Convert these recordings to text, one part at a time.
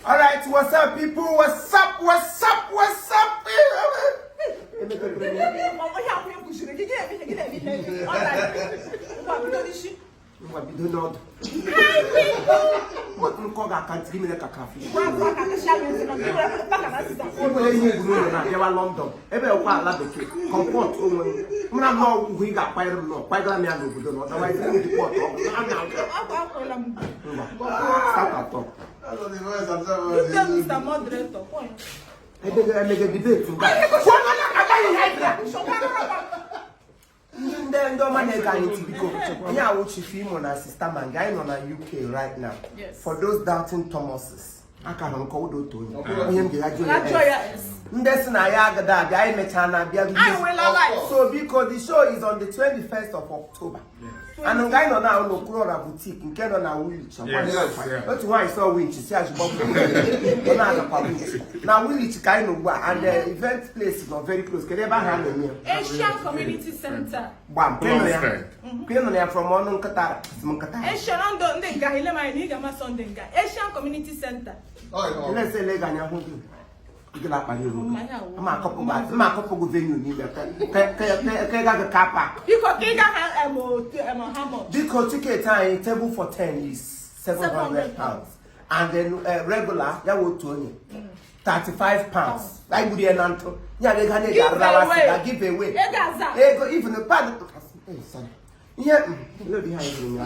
All right, what's up, people? What's up? What's up? What's up? What we do not. What we call a country with a coffee. London. Every one love the cake. Comport. I'm not we got quite a lot. Quite a man who do not. Otherwise, I need to put Mr. Moderator. I think I make a debate. Then don't manage to become. Yeah, what Chiefimo na sister man guy on UK right now. Yes. For those doubting Thomases, I can't call to him. That's na yaga that I met Hannah. So because the show is on the 21st of October. And I'm going on now no Kurora boutique in Canada now Willich. That's why I saw Winch. See as now Willich kind of and the event place is not very close. Can you ever handle me? Asian Community Center. One from Monon Qatar. Asian Asian Community Center. Let's say Leganya. I'm a couple of venue. Because ticket time table for 10 is £700. And then regular, that would £35. Like we are not. Yeah, they can give away. Even the part. Yeah, look behind me.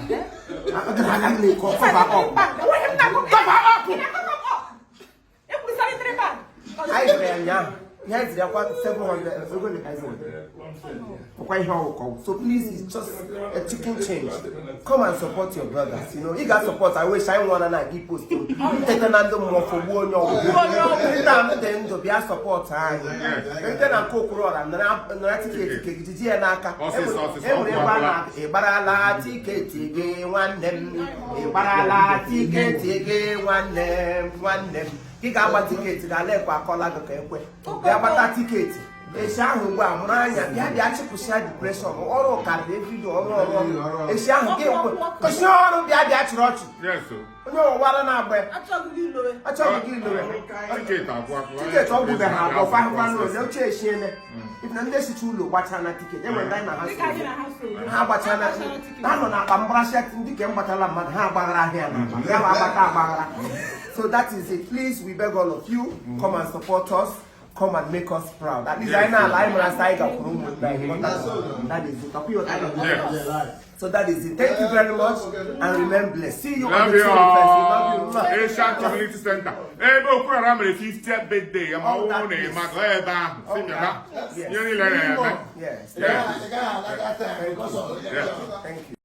Yes, there are 700. So please, it's just a chicken change. Come and support your brothers. You know, you got support. I wish I want to give post to take another more for one. Then to be a support. And then I cook roll and then Giga ticket na lekwa akola go kekwe. Ya bata ticket. E sha hu gwa muranya ya di achi pusia depression. Oro ka de video oro. E sha hu ge ko shoro bi abi achi rochi. Yes so. Onyo wara na agbe. Achogu lowe. Ticket akwa. Ticket ogu be ha go fa no le che ehie ne. If na ndesi chulo gbacha na ticket. E we ndai na ha. Ha gbacha na. Na no na kambra shet ndike mbatala mad ha gbagara ahia na. Ya agbata agbagara. So that is it. Please, we beg all of you, come and support us, come and make us proud. At least I know I'm that is it. So that is it. Thank you very much and remain blessed. See you on the 21st. Love you. Asian Community Center. Hey, go for a 50th birthday. I'm all on it. Yes. Thank you.